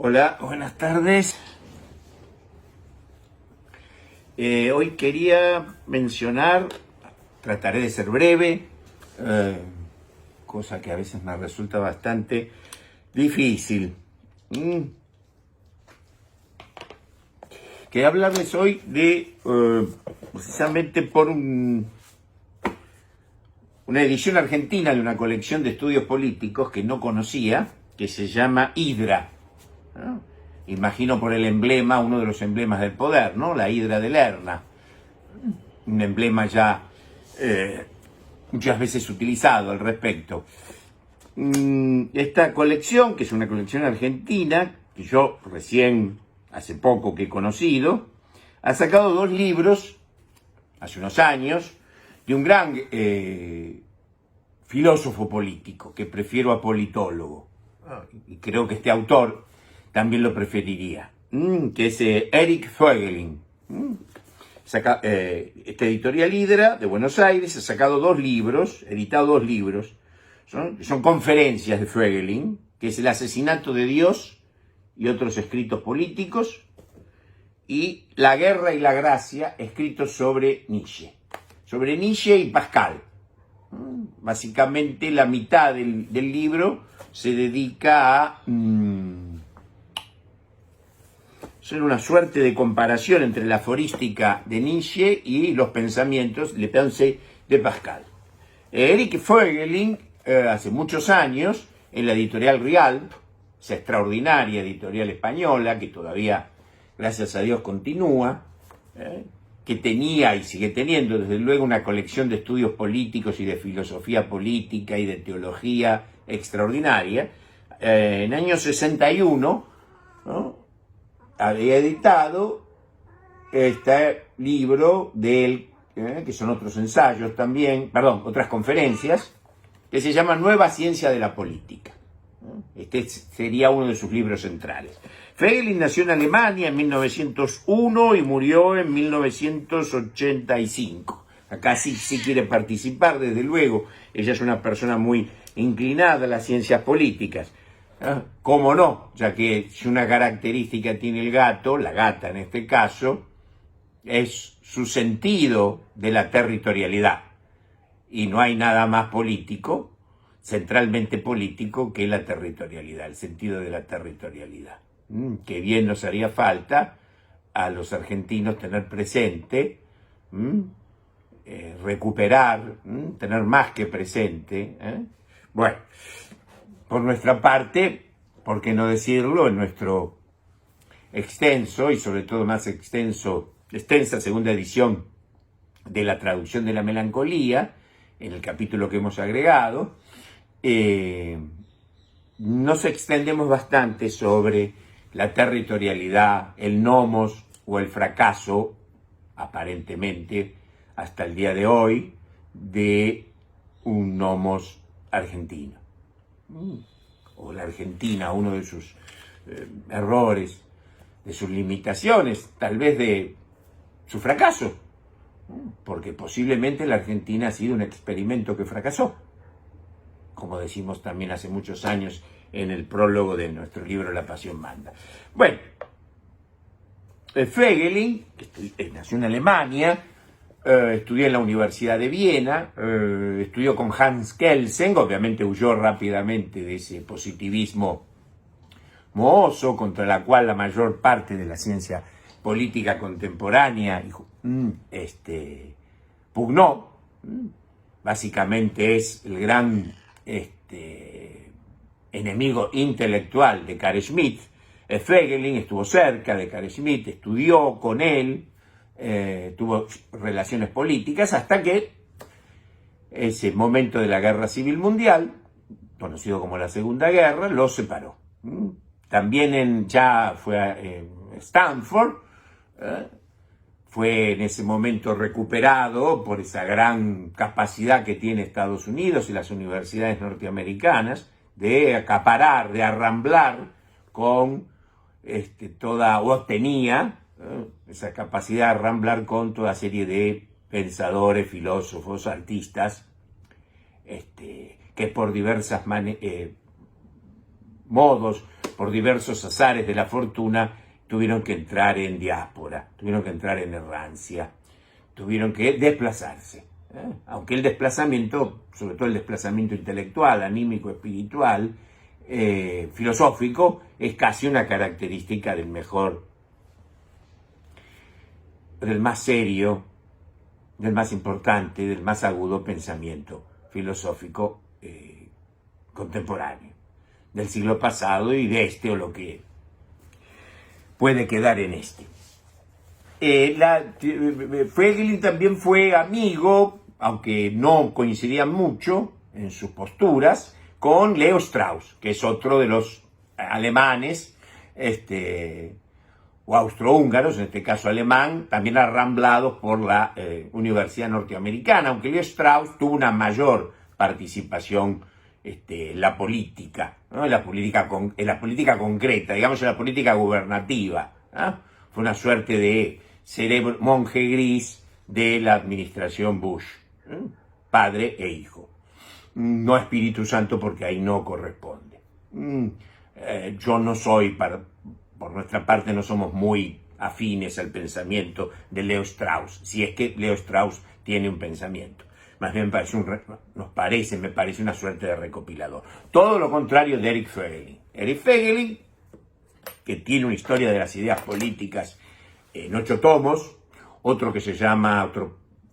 Hola, buenas tardes. Hoy quería mencionar, trataré de ser breve, cosa que a veces me resulta bastante difícil. Quería hablarles hoy de, precisamente por una edición argentina de una colección de estudios políticos que no conocía, que se llama Hidra, ¿no? Imagino por el emblema, uno de los emblemas del poder, ¿no? La hidra de Lerna, un emblema ya muchas veces utilizado al respecto. Esta colección, que es una colección argentina, que yo recién, hace poco que he conocido, ha sacado 2 libros, hace unos años, de un gran filósofo político, que prefiero a politólogo, y creo que este autor también lo preferiría, que es Eric Voegelin. Esta editorial Hidra de Buenos Aires ha sacado 2 libros, editado 2 libros, son conferencias de Voegelin, que es El asesinato de Dios y otros escritos políticos, y La guerra y la gracia, escritos sobre Nietzsche y Pascal. Básicamente la mitad del libro se dedica a ser una suerte de comparación entre la aforística de Nietzsche y los pensamientos de Pensée de Pascal. Eric Voegelin, hace muchos años, en la editorial Rialp, esa extraordinaria editorial española que todavía, gracias a Dios, continúa, que tenía y sigue teniendo, desde luego, una colección de estudios políticos y de filosofía política y de teología extraordinaria. En el año 61, ¿no?, había editado este libro de él, que son otros ensayos también, otras conferencias, que se llama Nueva Ciencia de la Política. Este sería uno de sus libros centrales. Voegelin nació en Alemania en 1901 y murió en 1985. Acá sí quiere participar, desde luego. Ella es una persona muy inclinada a las ciencias políticas. ¿Cómo no? Ya que si una característica tiene el gato, la gata en este caso, es su sentido de la territorialidad. Y no hay nada más político, centralmente político, que la territorialidad, el sentido de la territorialidad. Que bien nos haría falta a los argentinos tener presente, recuperar, tener más que presente. Bueno, por nuestra parte, ¿por qué no decirlo? En nuestro extenso y sobre todo más extensa segunda edición de la traducción de la melancolía, en el capítulo que hemos agregado, nos extendemos bastante sobre la territorialidad, el nomos o el fracaso, aparentemente, hasta el día de hoy, de un nomos argentino. O la Argentina, uno de sus errores, de sus limitaciones, tal vez de su fracaso, porque posiblemente la Argentina ha sido un experimento que fracasó, como decimos también hace muchos años en el prólogo de nuestro libro La Pasión Manda. Bueno, Voegelin, que nació en Alemania, estudió en la Universidad de Viena, estudió con Hans Kelsen, obviamente huyó rápidamente de ese positivismo mohoso contra la cual la mayor parte de la ciencia política contemporánea pugnó. Básicamente es el gran enemigo intelectual de Carl Schmitt. Voegelin estuvo cerca de Carl Schmitt, estudió con él, tuvo relaciones políticas hasta que ese momento de la Guerra Civil Mundial, conocido como la Segunda Guerra, lo separó. También ya fue a Stanford, fue en ese momento recuperado por esa gran capacidad que tiene Estados Unidos y las universidades norteamericanas de acaparar, de arramblar con tenía esa capacidad de arramblar con toda serie de pensadores, filósofos, artistas, que por diversas modos por diversos azares de la fortuna, tuvieron que entrar en diáspora, tuvieron que entrar en errancia, tuvieron que desplazarse. Aunque el desplazamiento, sobre todo el desplazamiento intelectual, anímico, espiritual, filosófico, es casi una característica del más serio, del más importante, del más agudo pensamiento filosófico contemporáneo, del siglo pasado y de este o lo que puede quedar en este. Voegelin también fue amigo, aunque no coincidían mucho en sus posturas, con Leo Strauss, que es otro de los alemanes, o austrohúngaros, en este caso alemán, también arramblados por la Universidad Norteamericana, aunque Leo Strauss tuvo una mayor participación en la política, ¿no? en la política concreta, digamos en la política gubernativa, ¿no? Fue una suerte de cerebro, monje gris de la administración Bush, padre e hijo. No Espíritu Santo porque ahí no corresponde. Yo no soy, por nuestra parte no somos muy afines al pensamiento de Leo Strauss, si es que Leo Strauss tiene un pensamiento. Más bien me parece una suerte de recopilador. Todo lo contrario de Eric Voegelin. Eric Voegelin, que tiene una historia de las ideas políticas en 8 tomos, otro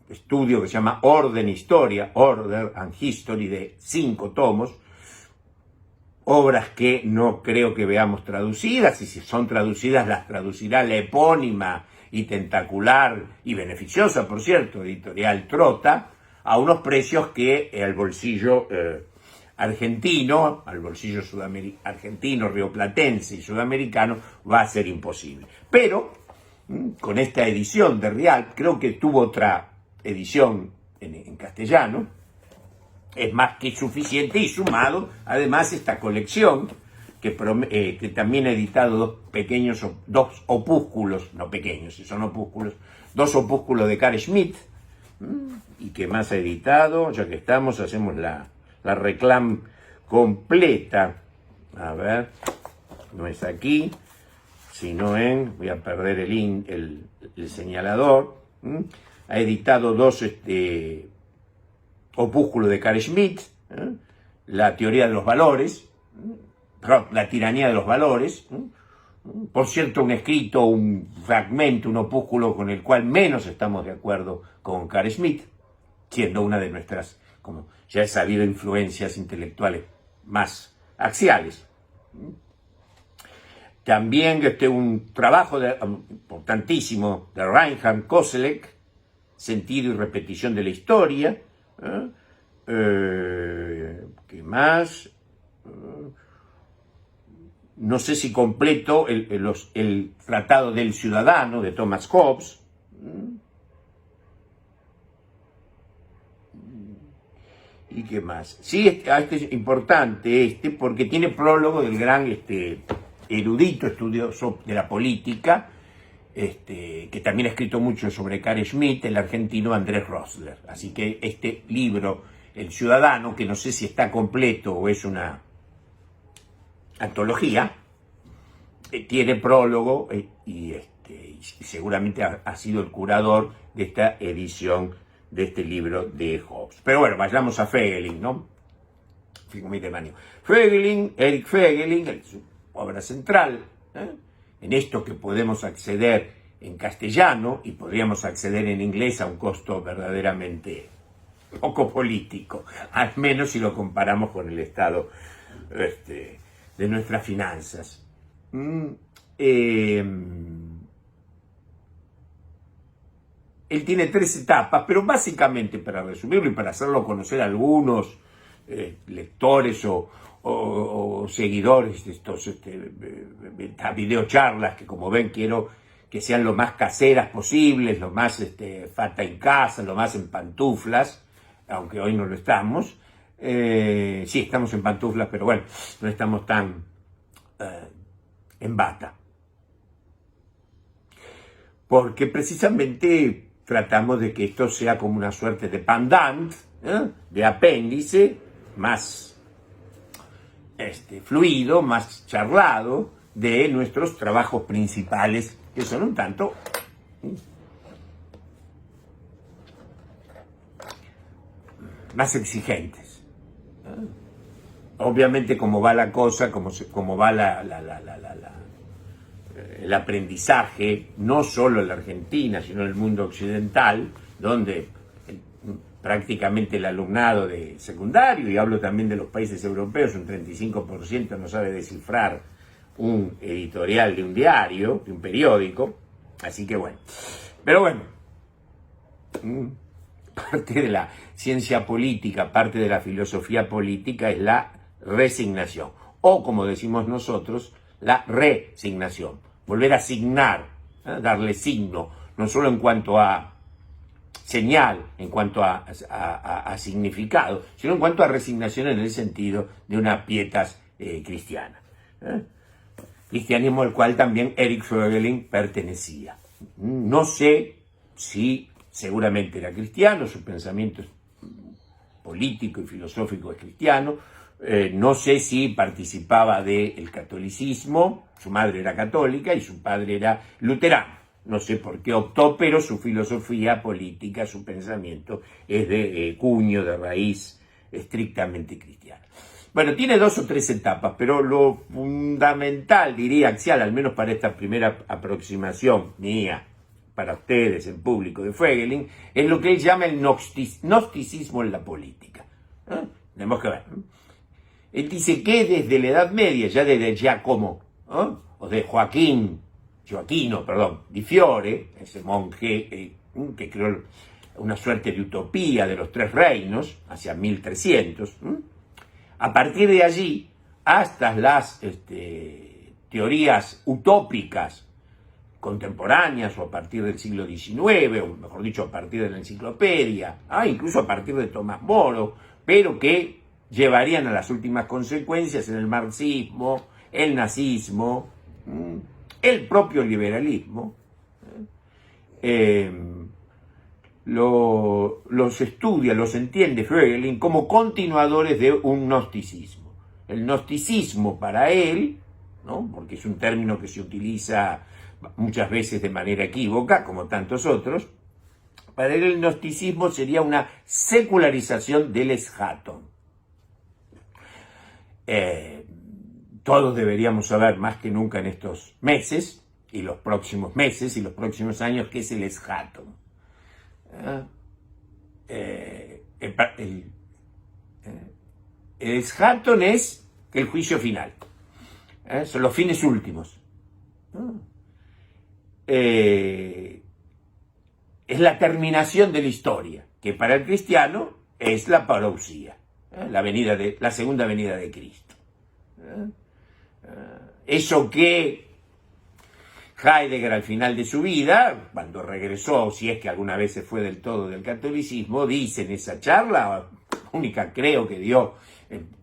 estudio que se llama Orden e Historia, Order and History, de 5 tomos, obras que no creo que veamos traducidas, y si son traducidas las traducirá la epónima y tentacular y beneficiosa, por cierto, editorial Trota, a unos precios que al bolsillo argentino, al bolsillo argentino, rioplatense y sudamericano va a ser imposible. Pero con esta edición de Rial, creo que tuvo otra edición en castellano, es más que suficiente, y sumado además esta colección que también ha editado dos opúsculos, no pequeños, si son opúsculos, 2 opúsculos de Carl Schmitt, y que más ha editado, ya que estamos, hacemos la reclam completa. A ver, no es aquí, sino voy a perder el señalador. Ha editado 2 opúsculos de Carl Schmitt, la teoría de los valores, la tiranía de los valores. Por cierto, un escrito, un fragmento, un opúsculo con el cual menos estamos de acuerdo con Carl Schmitt, siendo una de nuestras, como ya he sabido, influencias intelectuales más axiales. También un trabajo importantísimo de Reinhard Koselleck, Sentido y repetición de la historia. ¿Qué más? No sé si completo el Tratado del Ciudadano de Thomas Hobbes. ¿Y qué más? Sí, este es importante, porque tiene prólogo del gran erudito estudioso de la política, que también ha escrito mucho sobre Carl Schmitt, el argentino Andrés Rosler. Así que este libro, El Ciudadano, que no sé si está completo o es una antología, tiene prólogo y seguramente ha sido el curador de esta edición de este libro de Hobbes. Pero bueno, vayamos a Voegelin, ¿no? Voegelin, Eric Voegelin, su obra central, en esto que podemos acceder en castellano y podríamos acceder en inglés a un costo verdaderamente poco político, al menos si lo comparamos con el estado de nuestras finanzas. Él tiene 3 etapas, pero básicamente, para resumirlo y para hacerlo conocer a algunos lectores o seguidores de estos videocharlas, que como ven quiero que sean lo más caseras posibles, lo más fata en casa, lo más en pantuflas, aunque hoy no lo estamos. Sí, estamos en pantuflas, pero bueno, no estamos tan en bata. Porque precisamente tratamos de que esto sea como una suerte de pendant, de apéndice, más fluido, más charlado de nuestros trabajos principales, que son un tanto más exigentes. Obviamente, como va la cosa, como va el aprendizaje, no solo en la Argentina, sino en el mundo occidental, donde prácticamente el alumnado de secundario, y hablo también de los países europeos, un 35% no sabe descifrar un editorial de un diario, de un periódico, así que bueno. Pero bueno, parte de la ciencia política, parte de la filosofía política es la resignación, o como decimos nosotros, la resignación, volver a signar, darle signo, no solo en cuanto a señal, en cuanto a significado, sino en cuanto a resignación en el sentido de una pietas cristiana. Cristianismo al cual también Eric Voegelin pertenecía. No sé si seguramente era cristiano, su pensamiento político y filosófico es cristiano, no sé si participaba del catolicismo, su madre era católica y su padre era luterano. No sé por qué optó, pero su filosofía política, su pensamiento es de cuño, de raíz estrictamente cristiana. Bueno, tiene 2 o 3 etapas, pero lo fundamental, diría axial, al menos para esta primera aproximación mía, para ustedes, el público de Voegelin, es lo que él llama el gnosticismo en la política. Tenemos que ver. Él dice que desde la Edad Media, ya desde Giacomo, o de Gioacchino di Fiore, ese monje que creó una suerte de utopía de los 3 reinos, hacia 1300, a partir de allí, hasta las teorías utópicas contemporáneas, o a partir del siglo XIX, o mejor dicho, a partir de la enciclopedia, incluso a partir de Tomás Moro, pero que llevarían a las últimas consecuencias en el marxismo, el nazismo, el propio liberalismo, los estudia, los entiende Voegelin como continuadores de un gnosticismo. El gnosticismo para él, ¿no?, porque es un término que se utiliza muchas veces de manera equívoca, como tantos otros, para él el gnosticismo sería una secularización del eschaton. Todos deberíamos saber más que nunca en estos meses, y los próximos meses, y los próximos años, qué es el eschaton. El eschaton es el juicio final, son los fines últimos. Es la terminación de la historia, que para el cristiano es la parousia, la segunda venida de Cristo. Eso que Heidegger al final de su vida, cuando regresó, si es que alguna vez se fue del todo del catolicismo, dice en esa charla, única creo que dio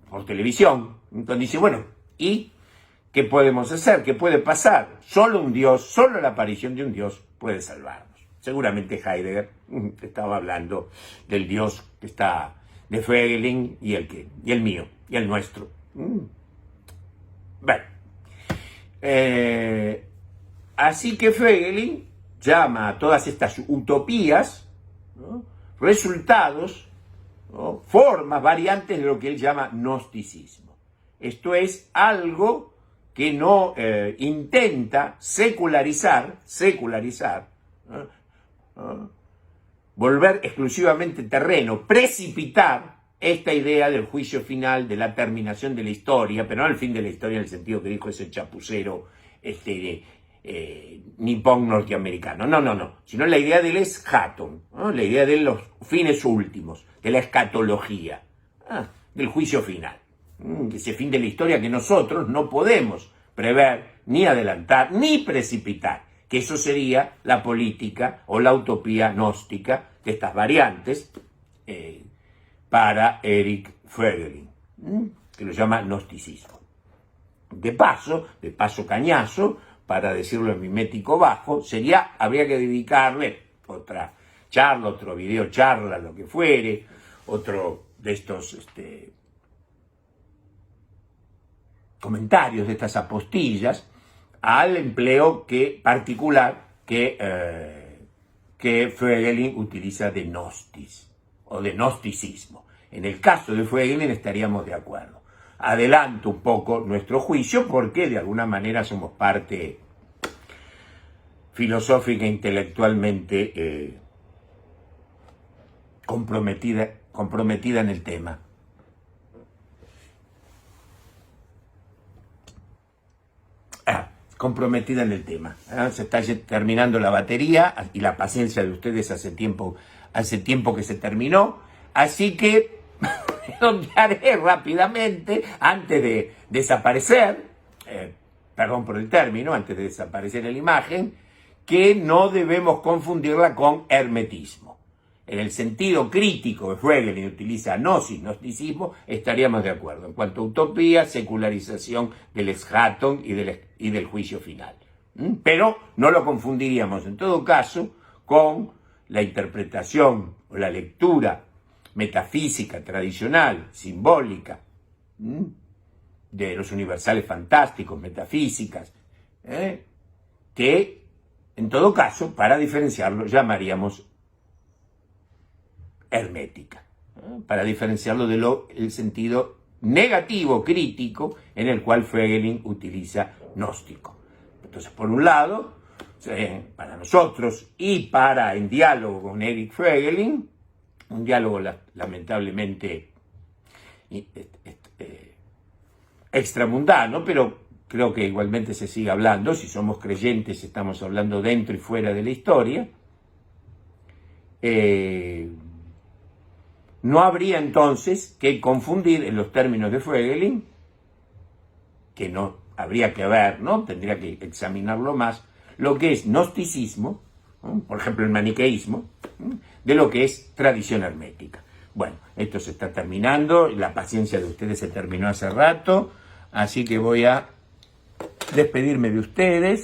por televisión, entonces dice, bueno, ¿y qué podemos hacer? ¿Qué puede pasar? Solo un Dios, solo la aparición de un Dios puede salvarnos. Seguramente Heidegger estaba hablando del Dios que está de Voegelin y el mío, y el nuestro. Bueno, así que Voegelin llama a todas estas utopías, ¿no?, resultados, ¿no?, formas, variantes de lo que él llama gnosticismo. Esto es algo que no intenta secularizar, volver exclusivamente terreno, precipitar esta idea del juicio final, de la terminación de la historia, pero no el fin de la historia en el sentido que dijo ese chapucero nipón norteamericano, no, sino la idea del eschaton, ¿no?, la idea de los fines últimos, de la escatología, del juicio final, ese fin de la historia que nosotros no podemos prever, ni adelantar, ni precipitar, que eso sería la política o la utopía gnóstica de estas variantes para Eric Voegelin, que lo llama gnosticismo. De paso cañazo, para decirlo en mimético bajo, habría que dedicarle otra charla, otro video charla, lo que fuere, otro de estos comentarios de estas apostillas al empleo particular que Voegelin utiliza de gnostis o de gnosticismo. En el caso de Voegelin estaríamos de acuerdo. Adelanto un poco nuestro juicio porque de alguna manera somos parte filosófica e intelectualmente comprometida en el tema. Comprometida en el tema. Se está terminando la batería y la paciencia de ustedes hace tiempo que se terminó. Así que redondearé rápidamente antes de desaparecer, perdón por el término, antes de desaparecer en la imagen, que no debemos confundirla con hermetismo. En el sentido crítico que Voegelin utiliza gnosis, gnosticismo, estaríamos de acuerdo. En cuanto a utopía, secularización del Eschaton y del juicio final. Pero no lo confundiríamos en todo caso con la interpretación o la lectura metafísica, tradicional, simbólica, de los universales fantásticos, metafísicas, que en todo caso, para diferenciarlo, llamaríamos hermética, para diferenciarlo del sentido negativo, crítico, en el cual Voegelin utiliza gnóstico. Entonces, por un lado, para nosotros y en diálogo con Erich Voegelin, un diálogo lamentablemente extramundano, pero creo que igualmente se sigue hablando. Si somos creyentes, estamos hablando dentro y fuera de la historia. No habría entonces que confundir en los términos de Voegelin, que no habría que ver, ¿no? Tendría que examinarlo más, lo que es gnosticismo, ¿no? Por ejemplo el maniqueísmo, ¿no? De lo que es tradición hermética. Bueno, esto se está terminando, la paciencia de ustedes se terminó hace rato, así que voy a despedirme de ustedes.